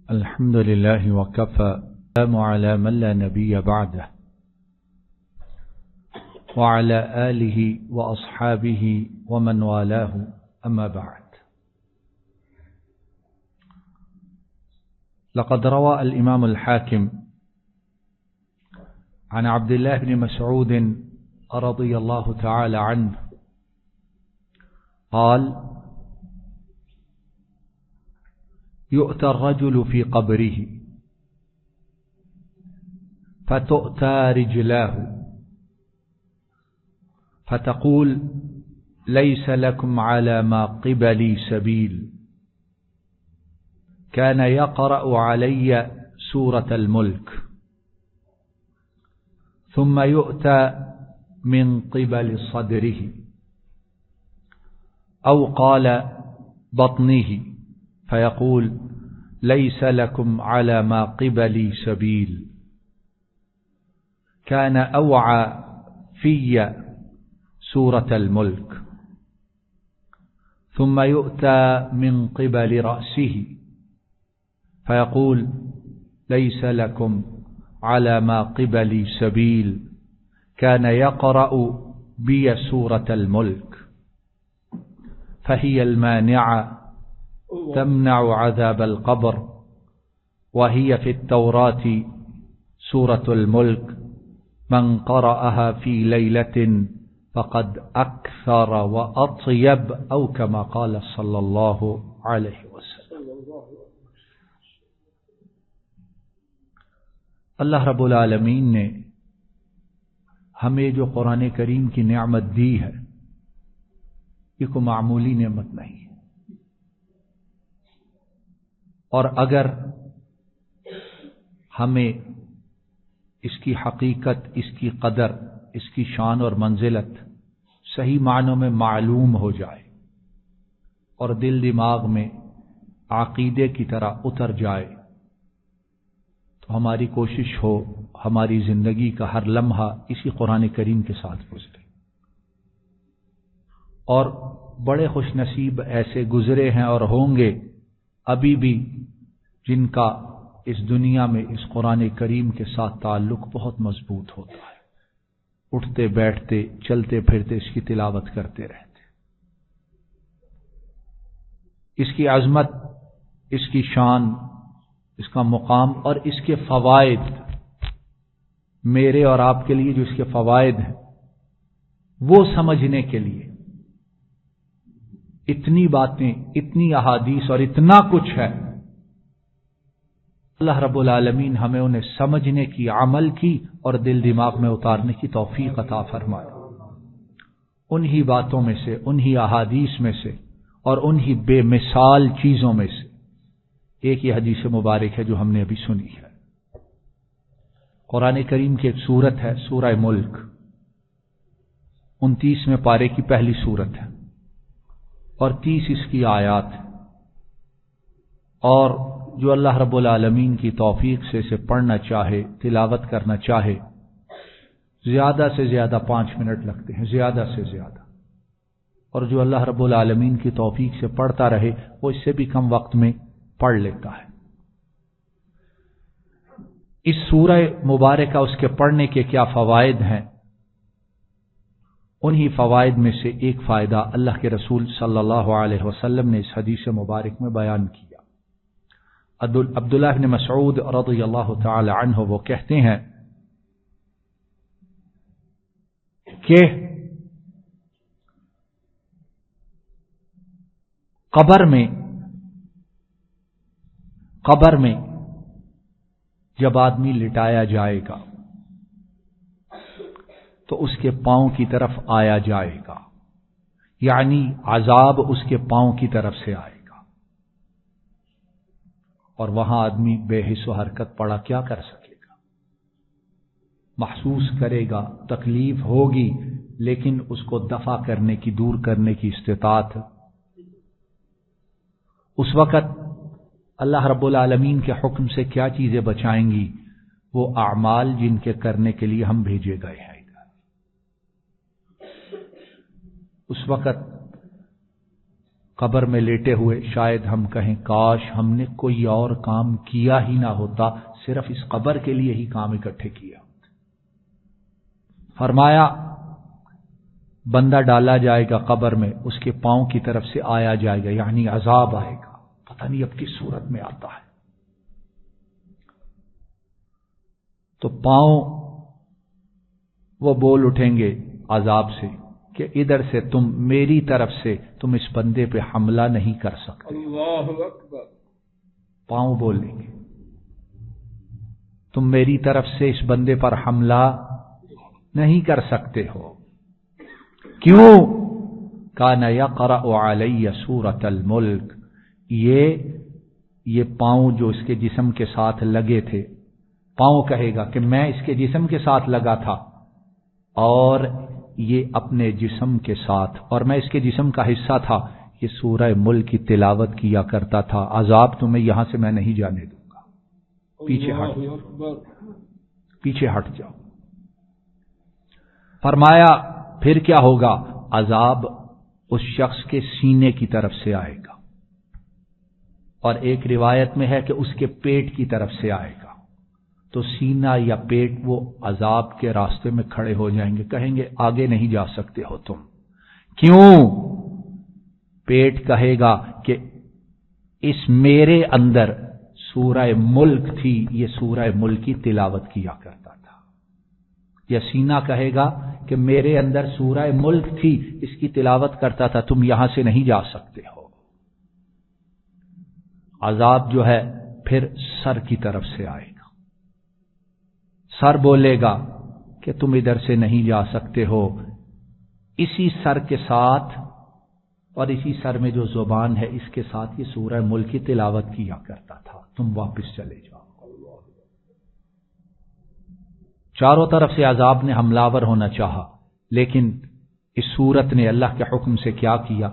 الحمد لله وكفى السلام على من لا نبي بعده وعلى آله وأصحابه ومن والاه أما بعد. لقد روى الإمام الحاكم عن عبد الله بن مسعود رضي الله تعالى عنه قال: يؤتى الرجل في قبره فتؤتى رجلاه فتقول: ليس لكم على ما قبلي سبيل. كان يقرأ علي سورة الملك. ثم يؤتى من قبل صدره أو قال بطنه فيقول: ليس لكم على ما قبلي سبيل. كان أوعى في سورة الملك. ثم يؤتى من قبل رأسه فيقول: ليس لكم على ما قبلي سبيل. كان يقرأ بي سورة الملك. فهي المانعة تمنع عذاب القبر. وهي في التوراة سورة الملك: من قرأها في ليلة فقد أكثر وأطيب، أو كما قال صلى الله عليه وسلم. اللہ رب العالمین نے ہمیں جو قرآن کریم کی نعمت دی ہے، یہ کوئی معمولی نعمت نہیں ہے، اور اگر ہمیں اس کی حقیقت، اس کی قدر، اس کی شان اور منزلت صحیح معنوں میں معلوم ہو جائے اور دل دماغ میں عقیدے کی طرح اتر جائے، تو ہماری کوشش ہو ہماری زندگی کا ہر لمحہ اسی قرآن کریم کے ساتھ گزرے. اور بڑے خوش نصیب ایسے گزرے ہیں اور ہوں گے ابھی بھی جن کا اس دنیا میں اس قرآن کریم کے ساتھ تعلق بہت مضبوط ہوتا ہے، اٹھتے بیٹھتے چلتے پھرتے اس کی تلاوت کرتے رہتے. اس کی عظمت، اس کی شان، اس کا مقام اور اس کے فوائد، میرے اور آپ کے لیے جو اس کے فوائد ہیں وہ سمجھنے کے لیے اتنی باتیں، اتنی احادیث اور اتنا کچھ ہے. اللہ رب العالمین ہمیں انہیں سمجھنے کی، عمل کی اور دل دماغ میں اتارنے کی توفیق عطا فرمائے. انہی باتوں میں سے، انہی احادیث میں سے اور انہی بے مثال چیزوں میں سے ایک یہ حدیث مبارک ہے جو ہم نے ابھی سنی ہے. قرآن کریم کی ایک سورت ہے سورہ ملک، 29ویں پارے کی پہلی سورت ہے اور 30 اس کی آیات ہیں. اور جو اللہ رب العالمین کی توفیق سے اسے پڑھنا چاہے، تلاوت کرنا چاہے، زیادہ سے زیادہ 5 منٹ لگتے ہیں، زیادہ سے زیادہ. اور جو اللہ رب العالمین کی توفیق سے پڑھتا رہے وہ اس سے بھی کم وقت میں پڑھ لیتا ہے. اس سورہ مبارکہ، اس کے پڑھنے کے کیا فوائد ہیں؟ انہی فوائد میں سے ایک فائدہ اللہ کے رسول صلی اللہ علیہ وسلم نے اس حدیث مبارک میں بیان کیا. عبداللہ بن مسعود رضی اللہ تعالی عنہ وہ کہتے ہیں کہ قبر میں جب آدمی لٹایا جائے گا تو اس کے پاؤں کی طرف آیا جائے گا، یعنی عذاب اس کے پاؤں کی طرف سے آئے گا. اور وہاں آدمی بے حس و حرکت پڑا کیا کر سکے گا؟ محسوس کرے گا، تکلیف ہوگی، لیکن اس کو دفع کرنے کی، دور کرنے کی استطاعت. اس وقت اللہ رب العالمین کے حکم سے کیا چیزیں بچائیں گی؟ وہ اعمال جن کے کرنے کے لیے ہم بھیجے گئے ہیں. اس وقت قبر میں لیٹے ہوئے شاید ہم کہیں کاش ہم نے کوئی اور کام کیا ہی نہ ہوتا، صرف اس قبر کے لیے ہی کام اکٹھے کیا۔ فرمایا بندہ ڈالا جائے گا قبر میں، اس کے پاؤں کی طرف سے آیا جائے گا، یعنی عذاب آئے گا، پتہ نہیں اب کس صورت میں آتا ہے۔ تو پاؤں وہ بول اٹھیں گے عذاب سے کہ ادھر سے تم میری طرف سے تم اس بندے پہ حملہ نہیں کر سکتے۔ اللہ اکبر۔ پاؤں بولیں گے تم میری طرف سے اس بندے پر حملہ نہیں کر سکتے ہو۔ کیوں؟ کان یقرأ علی سورۃ الملک، یہ پاؤں جو اس کے جسم کے ساتھ لگے تھے، پاؤں کہے گا کہ میں اس کے جسم کے ساتھ لگا تھا اور یہ اپنے جسم کے ساتھ، اور میں اس کے جسم کا حصہ تھا، یہ سورہ ملک کی تلاوت کیا کرتا تھا، عذاب تمہیں یہاں سے میں نہیں جانے دوں گا، پیچھے ہٹ جاؤ، پیچھے ہٹ جاؤ۔ فرمایا پھر کیا ہوگا؟ عذاب اس شخص کے سینے کی طرف سے آئے گا، اور ایک روایت میں ہے کہ اس کے پیٹ کی طرف سے آئے گا۔ تو سینہ یا پیٹ وہ عذاب کے راستے میں کھڑے ہو جائیں گے، کہیں گے آگے نہیں جا سکتے ہو تم۔ کیوں؟ پیٹ کہے گا کہ اس میرے اندر سورہ ملک تھی، یہ سورہ ملک کی تلاوت کیا کرتا تھا۔ یا سینہ کہے گا کہ میرے اندر سورہ ملک تھی، اس کی تلاوت کرتا تھا، تم یہاں سے نہیں جا سکتے ہو۔ عذاب جو ہے پھر سر کی طرف سے آئے گا، سر بولے گا کہ تم ادھر سے نہیں جا سکتے ہو۔ اسی سر کے ساتھ اور اسی سر میں جو زبان ہے اس کے ساتھ یہ سورہ ملک کی تلاوت کیا کرتا تھا، تم واپس چلے جاؤ۔ چاروں طرف سے عذاب نے حملہ ہونا چاہا، لیکن اس صورت نے اللہ کے حکم سے کیا کیا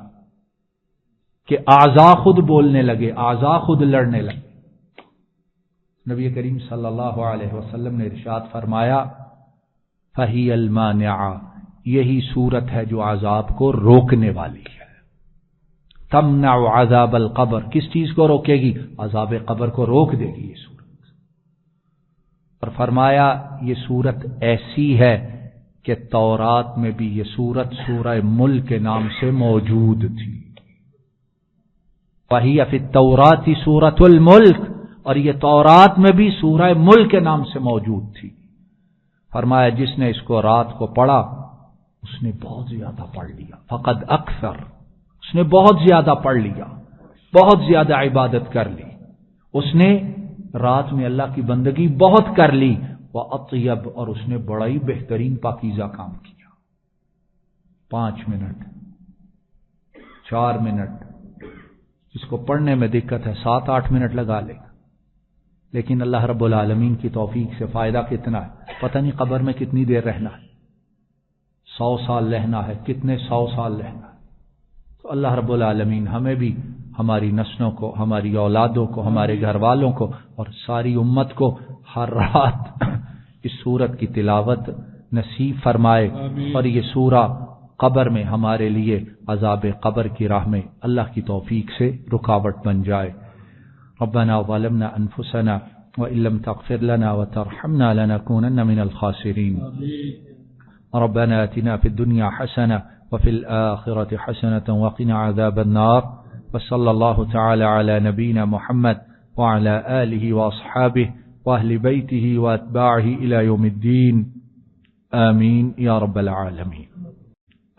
کہ اعضاء خود بولنے لگے، اعضاء خود لڑنے لگے۔ نبی کریم صلی اللہ علیہ وسلم نے ارشاد فرمایا فہی المانعہ، یہی صورت ہے جو عذاب کو روکنے والی ہے۔ تمنع عذاب القبر، کس چیز کو روکے گی؟ عذاب قبر کو روک دے گی یہ صورت۔ اور فرمایا یہ صورت ایسی ہے کہ تورات میں بھی یہ صورت سورہ ملک کے نام سے موجود تھی۔ فہی فی التوراۃ سورۃ الملک، اور یہ تورات میں بھی سورہ ملک کے نام سے موجود تھی۔ فرمایا جس نے اس کو رات کو پڑھا اس نے بہت زیادہ پڑھ لیا، فقد اکثر، اس نے بہت زیادہ پڑھ لیا، بہت زیادہ عبادت کر لی، اس نے رات میں اللہ کی بندگی بہت کر لی، وَأَطْيَبْ، اور اس نے بڑا ہی بہترین پاکیزہ کام کیا۔ 5 منٹ 4 منٹ، جس کو پڑھنے میں دقت ہے 7-8 منٹ لگا لے گا، لیکن اللہ رب العالمین کی توفیق سے فائدہ کتنا ہے؟ پتہ نہیں قبر میں کتنی دیر رہنا ہے، 100 سال رہنا ہے، کتنے 100 سال رہنا ہے۔ تو اللہ رب العالمین ہمیں بھی، ہماری نسلوں کو، ہماری اولادوں کو، ہمارے گھر والوں کو اور ساری امت کو ہر رات اس سورت کی تلاوت نصیب فرمائے، اور یہ سورہ قبر میں ہمارے لیے عذاب قبر کی راہ میں اللہ کی توفیق سے رکاوٹ بن جائے۔ ربنا ظلمنا انفسنا وان لم تغفر لنا وترحمنا لنكونن من الخاسرين ربنا آتنا في الدنيا حسنة وفي الآخرة حسنة وقنا عذاب النار وصلى الله تعالى على نبينا محمد وعلى آله وأصحابه وأهل بيته وأتباعه إلى يوم الدين آمين يا رب العالمين،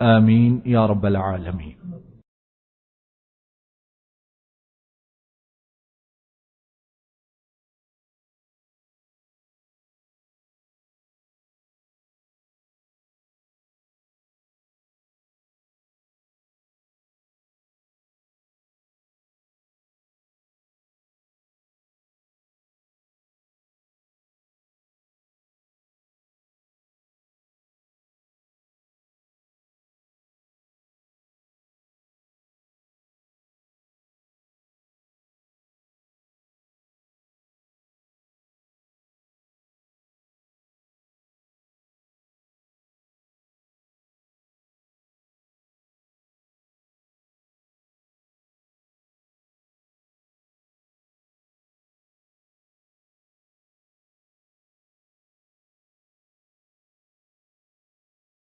آمين يا رب العالمين۔